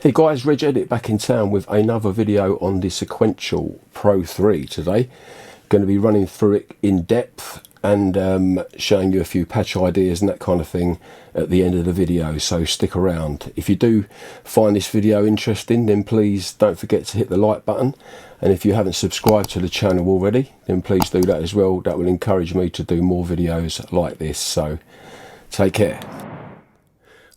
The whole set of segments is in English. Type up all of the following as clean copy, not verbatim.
Hey guys, Reg Edit back in town with another video on the Sequential Pro 3 today. Going to be running through it in depth and showing you a few patch ideas and that kind of thing at the end of the video, so stick around. If you do find this video interesting, then please don't forget to hit the like button, and if you haven't subscribed to the channel already, then please do that as well. That will encourage me to do more videos like this, so take care.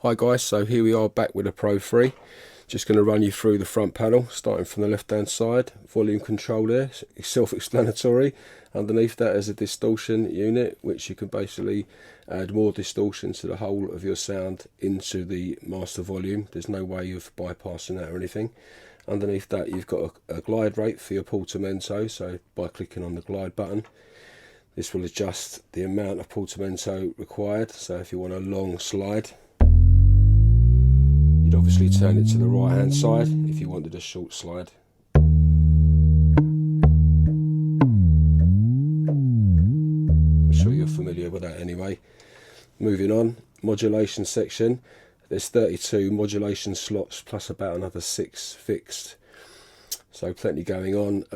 Hi guys, so here we are back with a Pro 3. Just going to run you through the front panel, starting from the left hand side. Volume control there, it's self-explanatory. Underneath that is a distortion unit, which you can basically add more distortion to the whole of your sound into the master volume. There's no way of bypassing that or anything. Underneath that you've got a glide rate for your portamento, so by clicking on the glide button this will adjust the amount of portamento required. So if you want a long slide, you'd obviously turn it to the right hand side. If you wanted a short slide, I'm sure you're familiar with that anyway. Moving on, modulation section. There's 32 modulation slots plus about another 6 fixed, so plenty going on.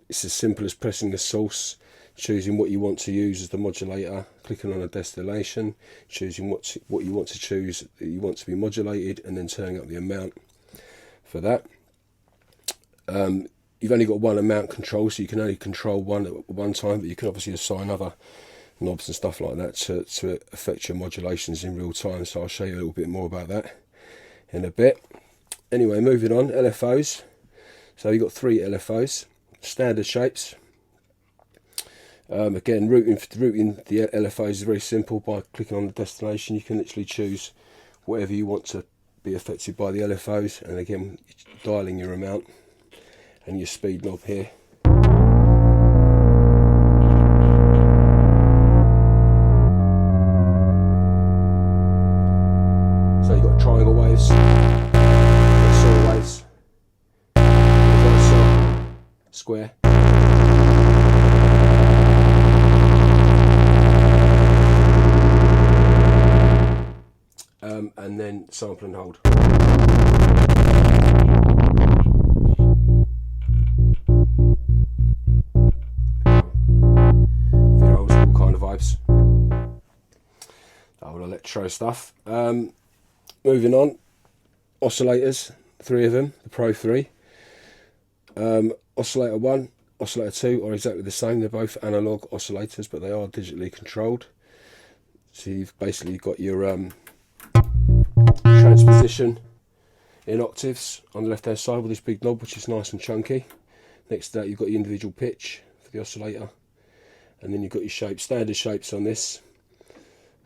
It's as simple as pressing the source, choosing what you want to use as the modulator, clicking on a destination, choosing what you want to choose that you want to be modulated, and then turning up the amount for that. You've only got one amount control, so you can only control one at one time, but you can obviously assign other knobs and stuff like that to affect your modulations in real time, so I'll show you a little bit more about that in a bit. Anyway, moving on, LFOs. So you've got 3 LFOs, standard shapes. Again, routing the LFOs is very simple. By clicking on the destination you can literally choose whatever you want to be affected by the LFOs, and again dialing your amount and your speed knob here. So you've got triangle waves, saw waves, reversal, square. And then sample and hold. All kind of vibes. That old electro stuff. Moving on, oscillators, 3 of them, the Pro 3. Oscillator 1, Oscillator 2 are exactly the same. They're both analog oscillators, but they are digitally controlled. So you've basically got your transposition in octaves on the left hand side with this big knob, which is nice and chunky. Next to that you've got your individual pitch for the oscillator, and then you've got your shapes, standard shapes on this,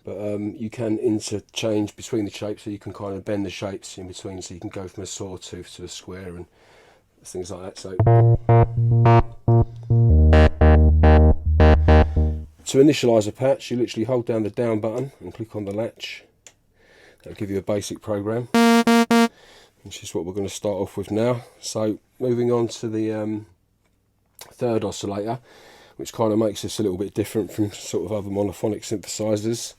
but you can interchange between the shapes, so you can kind of bend the shapes in between, so you can go from a sawtooth to a square and things like that. So to initialize a patch, you literally hold down the down button and click on the latch. That'll give you a basic program, which is what we're going to start off with now. So moving on to the third oscillator, which kind of makes this a little bit different from sort of other monophonic synthesizers,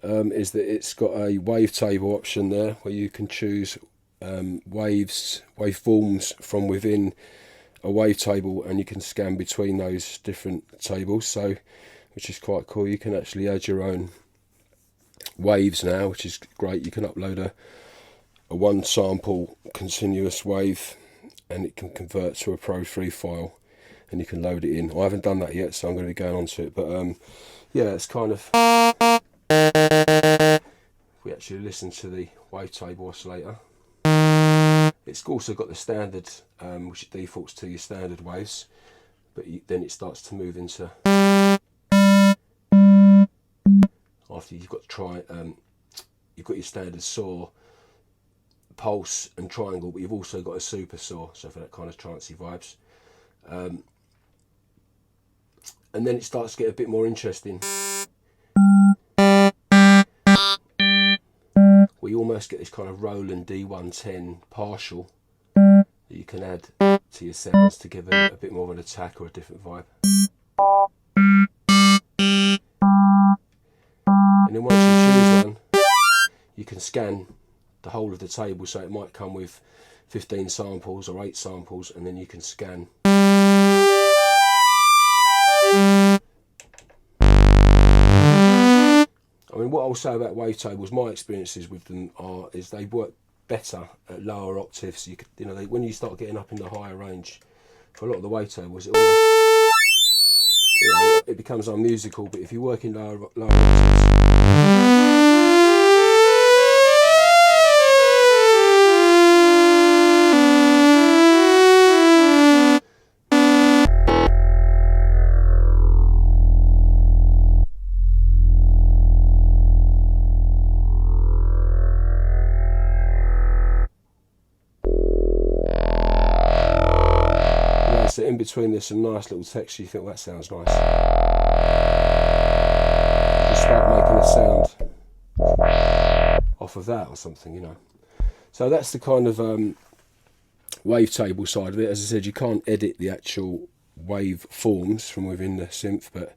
is that it's got a wavetable option there where you can choose waveforms from within a wavetable, and you can scan between those different tables, so which is quite cool. You can actually add your own waves now, which is great. You can upload a one sample continuous wave and it can convert to a Pro 3 file and you can load it in. I haven't done that yet, so I'm going to be going on to it, but yeah, it's kind of, if we actually listen to the wavetable oscillator, it's also got the standard, which it defaults to your standard waves, but then it starts to move into, after you've got you've got your standard saw, pulse and triangle, but you've also got a super saw, so for that kind of trancey vibes. And then it starts to get a bit more interesting. We almost get this kind of Roland D110 partial that you can add to your sounds to give a bit more of an attack or a different vibe. And then once you choose one, you can scan the whole of the table, so it might come with 15 samples or 8 samples, and then you can scan. I mean, what I'll say about wavetables, my experiences with them is they work better at lower octaves. You know, when you start getting up in the higher range, for a lot of the wavetables, it almost, you know, it becomes unmusical. But if you work in lower octaves, so in between there's some nice little texture. You think, well, that sounds nice. Just start making a sound off of that or something, you know. So that's the kind of wavetable side of it. As I said, you can't edit the actual wave forms from within the synth, but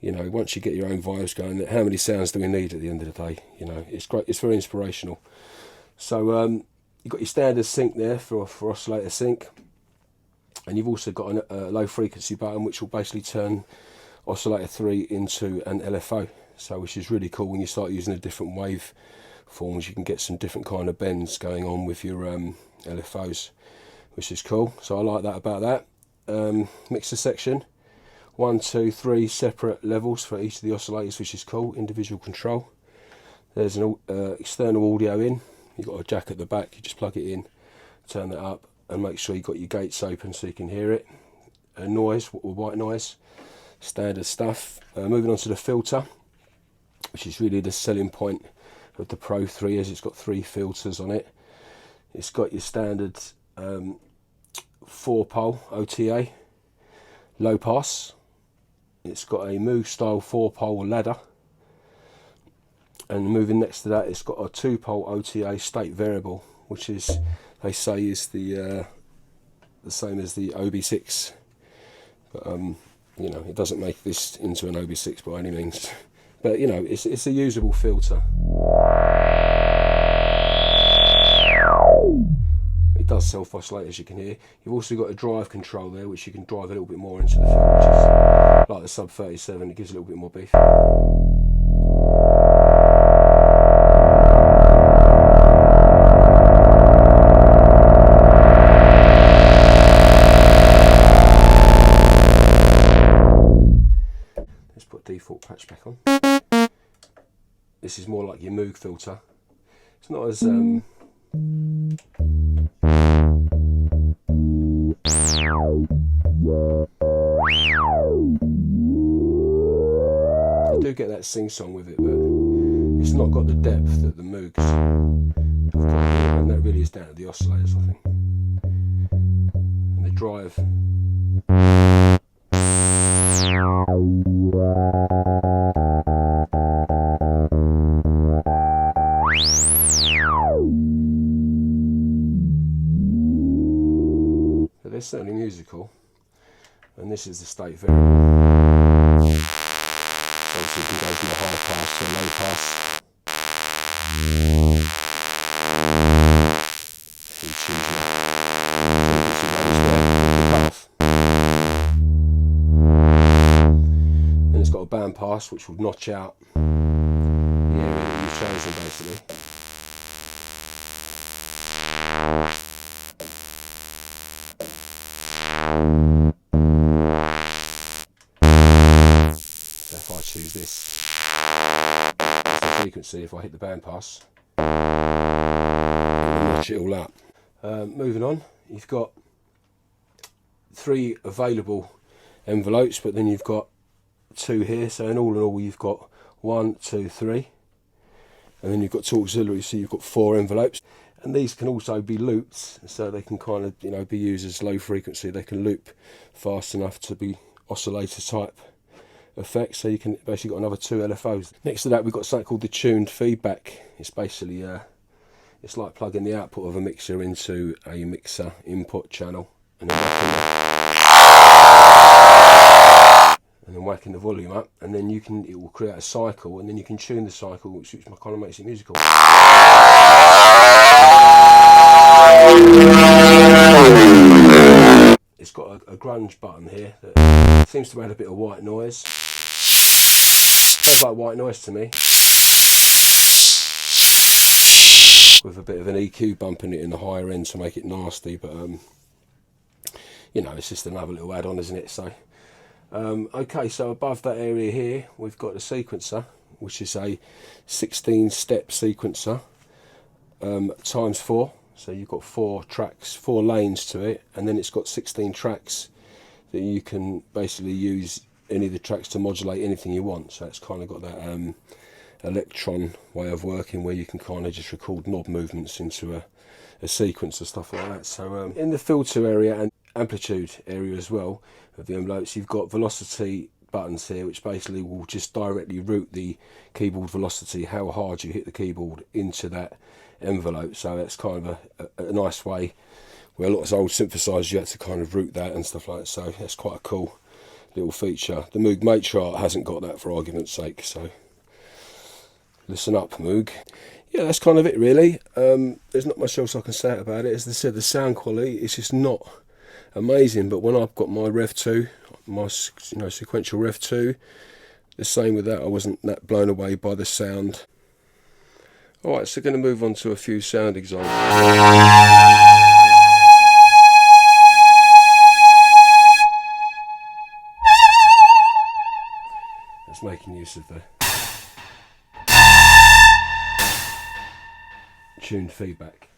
you know, once you get your own vibes going, how many sounds do we need at the end of the day? You know, it's great. It's very inspirational. So you've got your standard sync there for oscillator sync. And you've also got a low frequency button, which will basically turn oscillator 3 into an LFO. So which is really cool. When you start using the different wave forms, you can get some different kind of bends going on with your LFOs, which is cool. So I like that about that. Mixer section, 1, 2, 3 separate levels for each of the oscillators, which is cool. Individual control. There's an external audio in. You've got a jack at the back. You just plug it in, turn that up, and make sure you've got your gates open so you can hear it. Noise, or white noise, standard stuff. Moving on to the filter, which is really the selling point of the Pro 3, as it's got 3 filters on it. It's got your standard 4-pole OTA, low pass. It's got a Moog style 4-pole ladder, and moving next to that, it's got a 2-pole OTA state variable, which is, they say, is the same as the OB6, but you know, it doesn't make this into an OB6 by any means. But you know, it's a usable filter. It does self-oscillate, as you can hear. You've also got a drive control there, which you can drive a little bit more into the field, which is like the Sub 37. It gives a little bit more beef. Default patch back on. This is more like your Moog filter. It's not as you do get that sing-song with it, but it's not got the depth that the Moogs have got here, and that really is down to the oscillators, I think. And the drive. So they're certainly musical, and this is the state variable. Obviously you can go from a high pass to a low pass. So you choose the frequency range there with the cutoff. Then it's got a band pass, which will notch out the area that you've chosen, basically. So if I choose this, it's the frequency. If I hit the band pass, it will notch it all out. Moving on, you've got 3 available envelopes, but then you've got 2 here, so in all you've got 1, 2, 3, and then you've got 2 auxiliaries, so you've got 4 envelopes. And these can also be looped, so they can kind of, you know, be used as low frequency. They can loop fast enough to be oscillator type effects, so you can basically got another 2 LFOs. Next to that, we've got something called the tuned feedback. It's basically it's like plugging the output of a mixer into a mixer input channel, and then and whacking the volume up, and then it will create a cycle, and then you can tune the cycle, which kind of makes it musical. It's got a grunge button here that seems to add a bit of white noise. Sounds like white noise to me, with a bit of an EQ bump in it in the higher end to make it nasty, but you know, it's just another little add-on, isn't it? So okay, so above that area here we've got the sequencer, which is a 16-step sequencer times 4. So you've got 4 tracks, 4 lanes to it, and then it's got 16 tracks that you can basically use any of the tracks to modulate anything you want. So it's kind of got that electron way of working, where you can kind of just record knob movements into a sequence and stuff like that. So in the filter area and amplitude area as well of the envelopes, you've got velocity buttons here, which basically will just directly route the keyboard velocity, how hard you hit the keyboard, into that envelope. So that's kind of a nice way, where lots of old synthesizers you had to kind of route that and stuff like that. So that's quite a cool little feature. The Moog Matriarch hasn't got that, for argument's sake, so listen up, Moog. Yeah, that's kind of it really. There's not much else I can say about it. As I said, the sound quality is just not amazing, but when I've got my Rev 2, my sequential Rev 2, the same with that, I wasn't that blown away by the sound. Alright, so going to move on to a few sound examples. That's making use of the tuned feedback.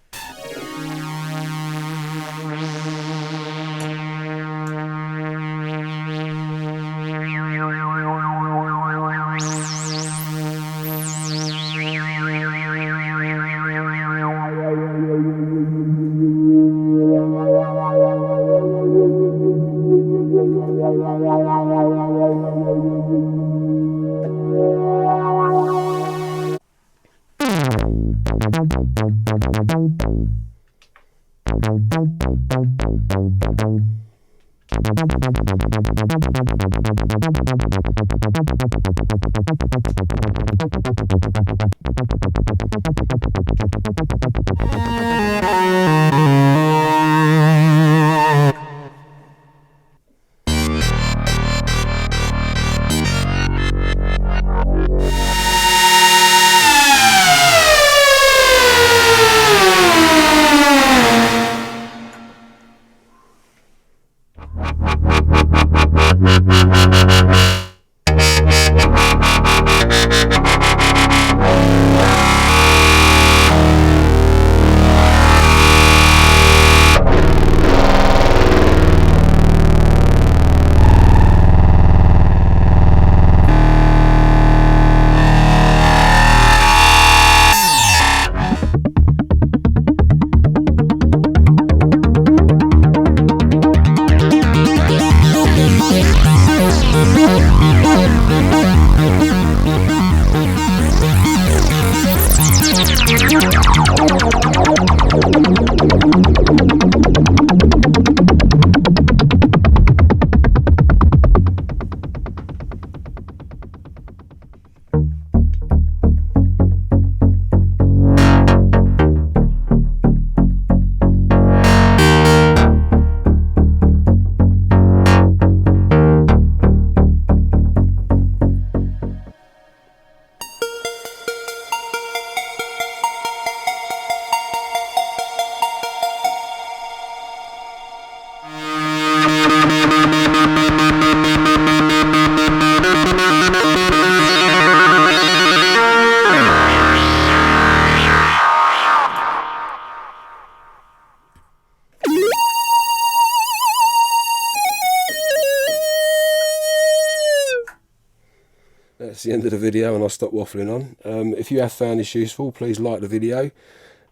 That's the end of the video, and I'll stop waffling on. If you have found this useful, please like the video,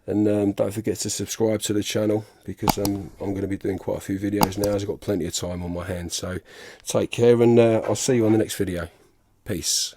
and don't forget to subscribe to the channel, because I'm going to be doing quite a few videos now, as I've got plenty of time on my hands. So take care, and I'll see you on the next video. Peace.